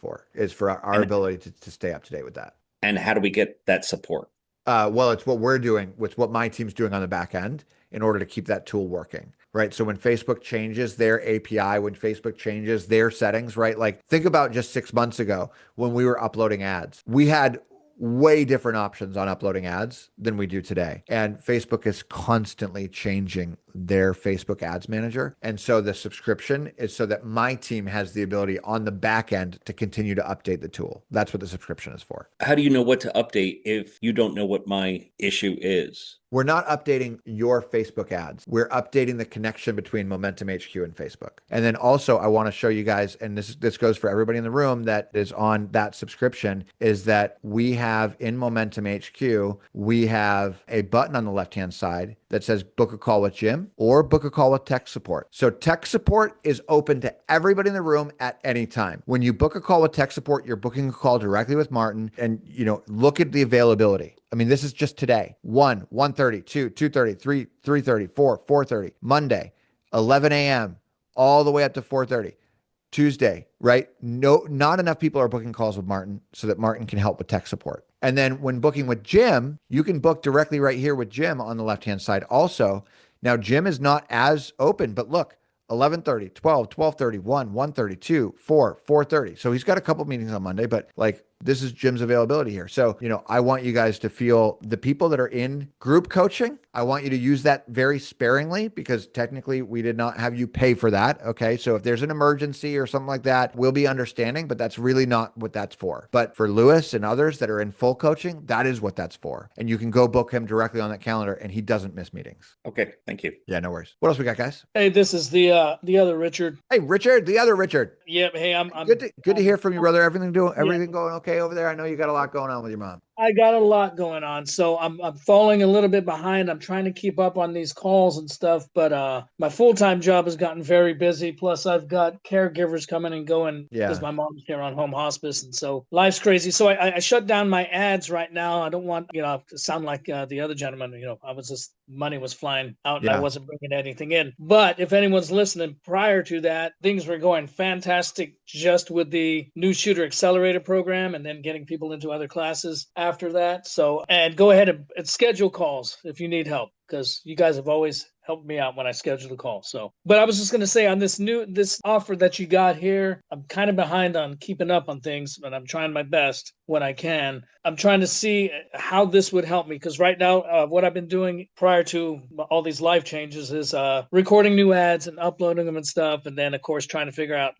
Speaker 2: for our ability to stay up to date with that.
Speaker 13: And how do we get that support?
Speaker 2: Well, it's what we're doing. It's what my team's doing on the back end in order to keep that tool working, right? So when Facebook changes their API, when Facebook changes their settings, right? Like think about just 6 months ago when we were uploading ads. We had way different options on uploading ads than we do today. And Facebook is constantly changing their Facebook ads manager. And so the subscription is so that my team has the ability on the back end to continue to update the tool. That's what the subscription is for.
Speaker 13: How do you know what to update if you don't know what my issue is?
Speaker 2: We're not updating your Facebook ads. We're updating the connection between Momentum HQ and Facebook. And then also I want to show you guys, and this goes for everybody in the room that is on that subscription, is that we have in Momentum HQ, we have a button on the left-hand side that says book a call with Jim or book a call with tech support. So tech support is open to everybody in the room at any time. When you book a call with tech support, you're booking a call directly with Martin, and look at the availability. I mean, this is just today. 1, 1:30, 2, 2:30, 3, 3:30, 4, 4:30, Monday, 11 a.m., all the way up to 4:30. Tuesday, right? No, not enough people are booking calls with Martin so that Martin can help with tech support. And then when booking with Jim, you can book directly right here with Jim on the left-hand side also. Now, Jim is not as open, but look, 11:30, 12, 12:30, 1, 1:30, 2, 4, 4:30. So he's got a couple meetings on Monday, but this is Jim's availability here. So, I want you guys to feel the people that are in group coaching. I want you to use that very sparingly because technically we did not have you pay for that. Okay. So if there's an emergency or something like that, we'll be understanding, but that's really not what that's for. But for Lewis and others that are in full coaching, that is what that's for. And you can go book him directly on that calendar and he doesn't miss meetings.
Speaker 13: Okay. Thank you.
Speaker 2: Yeah, no worries. What else we got, guys?
Speaker 14: Hey, this is the other Richard.
Speaker 2: Hey, Richard, the other Richard.
Speaker 14: Yeah. Hey, I'm
Speaker 2: good to hear from you, brother. Everything going okay over there? I know you got a lot going on with your mom.
Speaker 14: I got a lot going on, so I'm falling a little bit behind. I'm trying to keep up on these calls and stuff, but my full-time job has gotten very busy. Plus, I've got caregivers coming and going because
Speaker 2: Yeah.
Speaker 14: my mom's here on home hospice, and so life's crazy. So I shut down my ads right now. I don't want to sound like the other gentleman. I was just money was flying out and I
Speaker 2: Yeah.
Speaker 14: wasn't bringing anything in. But if anyone's listening, prior to that, things were going fantastic just with the new shooter accelerator program and then getting people into other classes after that. So, and go ahead and schedule calls if you need help, because you guys have always helped me out when I schedule the call. So, but I was just going to say on this offer that you got here, I'm kind of behind on keeping up on things, but I'm trying my best when I can. I'm trying to see how this would help me, because right now, what I've been doing prior to all these life changes is recording new ads and uploading them and stuff. And then, of course, trying to figure out,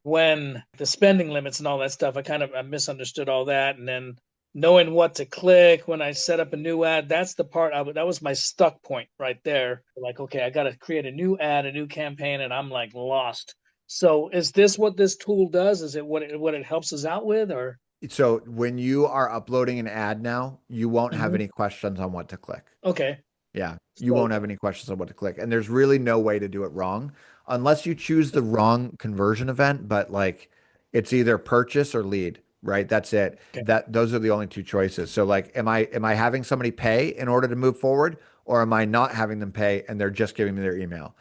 Speaker 14: when the spending limits and all that stuff. I misunderstood all that. And then knowing what to click when I set up a new ad, that's the part that was my stuck point right there. Like, okay, I got to create a new ad, a new campaign, and I'm like lost. So is this what this tool does? Is it what it helps us out with, or?
Speaker 2: So when you are uploading an ad now, you won't have any questions on what to click.
Speaker 14: Okay.
Speaker 2: Yeah, you won't have any questions on what to click. And there's really no way to do it wrong unless you choose the wrong conversion event, but like it's either purchase or lead, right? That's it.
Speaker 14: Okay.
Speaker 2: Those are the only two choices. So like, am I having somebody pay in order to move forward, or am I not having them pay and they're just giving me their email?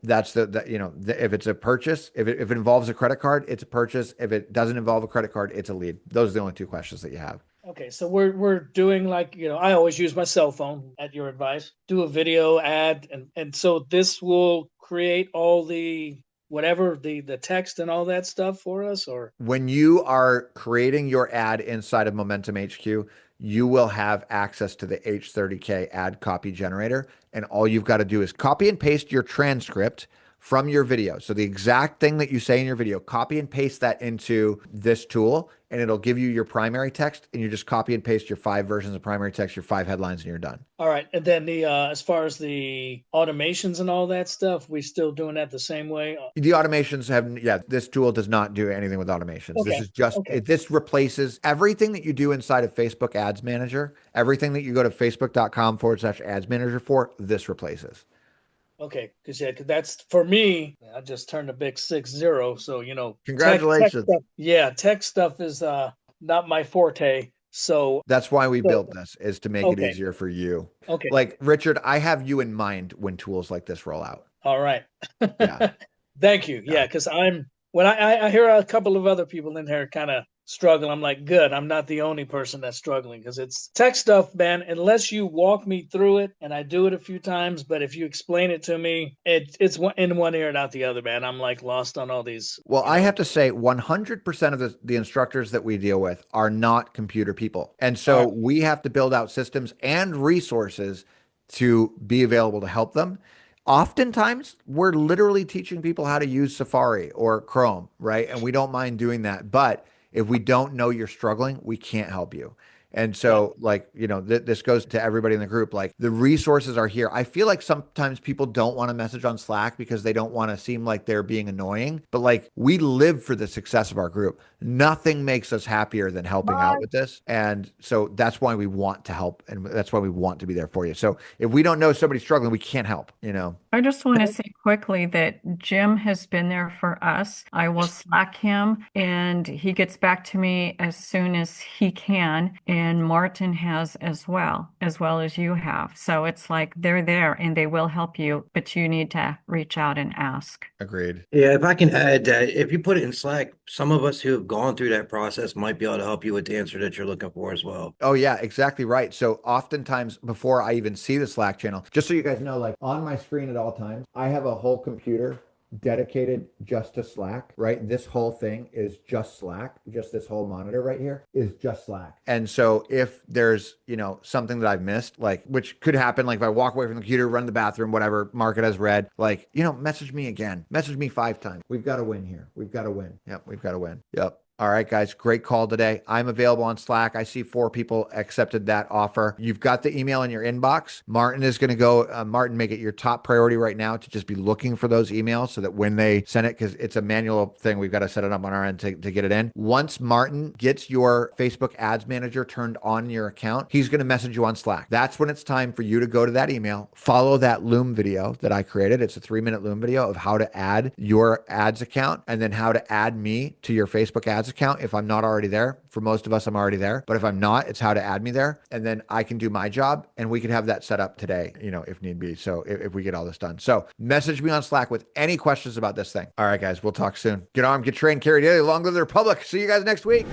Speaker 2: That's if it's a purchase, if it involves a credit card, it's a purchase. If it doesn't involve a credit card, it's a lead. Those are the only two questions that you have.
Speaker 14: Okay, so we're doing like, I always use my cell phone at your advice, do a video ad, and so this will create all the whatever the text and all that stuff for us, or?
Speaker 2: When you are creating your ad inside of Momentum HQ, you will have access to the H30K ad copy generator. And all you've got to do is copy and paste your transcript from your video. So the exact thing that you say in your video, copy and paste that into this tool, and it'll give you your primary text, and you just copy and paste your 5 versions of primary text, your 5 headlines, and you're done.
Speaker 14: All right. And then as far as the automations and all that stuff, we still doing that the same way?
Speaker 2: The automations this tool does not do anything with automations.
Speaker 14: Okay.
Speaker 2: This is just, this replaces everything that you do inside of Facebook Ads Manager. Everything that you go to facebook.com/ads manager for, this replaces.
Speaker 14: Okay, because that's for me. I just turned a big 6-0, so
Speaker 2: Congratulations.
Speaker 14: Tech stuff is not my forte. So
Speaker 2: that's why we built this, is to make it easier for you.
Speaker 14: Okay,
Speaker 2: like Richard, I have you in mind when tools like this roll out.
Speaker 14: All right.
Speaker 2: Yeah.
Speaker 14: Thank you. Yeah, because when I hear a couple of other people in here kind of struggle, I'm like, good, I'm not the only person that's struggling, because it's tech stuff, man. Unless you walk me through it, and I do it a few times, but if you explain it to me, it's in one ear and out the other, man. I'm like lost on all these.
Speaker 2: Well, I have to say 100% of the instructors that we deal with are not computer people. And so we have to build out systems and resources to be available to help them. Oftentimes, we're literally teaching people how to use Safari or Chrome, right? And we don't mind doing that. But if we don't know you're struggling, we can't help you. And so this goes to everybody in the group. Like, the resources are here. I feel like sometimes people don't want to message on Slack because they don't want to seem like they're being annoying. But like, we live for the success of our group. Nothing makes us happier than helping out with this. And so that's why we want to help. And that's why we want to be there for you. So if we don't know somebody's struggling, we can't help,
Speaker 6: I just want to say quickly that Jim has been there for us. I will Slack him and he gets back to me as soon as he can. And Martin has as well as you have. So it's like they're there and they will help you, but you need to reach out and ask.
Speaker 2: Agreed.
Speaker 7: Yeah, if I can add that, if you put it in Slack, some of us who have gone through that process might be able to help you with the answer that you're looking for as well.
Speaker 2: Oh yeah, exactly right. So oftentimes before I even see the Slack channel, just so you guys know, like on my screen at all times, I have a whole computer dedicated just to Slack, right? This whole thing is just Slack. Just this whole monitor right here is just Slack. And so if there's, something that I've missed, like, which could happen, like if I walk away from the computer, run to the bathroom, whatever, mark it as read, like, message me again, message me 5 times. We've got to win here. We've got to win. Yep. We've got to win. Yep. All right, guys, great call today. I'm available on Slack. I see 4 people accepted that offer. You've got the email in your inbox. Martin is going to go, Martin, make it your top priority right now to just be looking for those emails so that when they send it, because it's a manual thing, we've got to set it up on our end to get it in. Once Martin gets your Facebook Ads Manager turned on your account, he's going to message you on Slack. That's when it's time for you to go to that email, follow that Loom video that I created. It's a 3-minute Loom video of how to add your ads account and then how to add me to your Facebook ads account if I'm not already there. For most of us, I'm already there. But if I'm not, it's how to add me there. And then I can do my job and we can have that set up today, if need be. So if we get all this done. So message me on Slack with any questions about this thing. All right, guys, we'll talk soon. Get armed, get trained, carry daily. Long live the Republic. See you guys next week.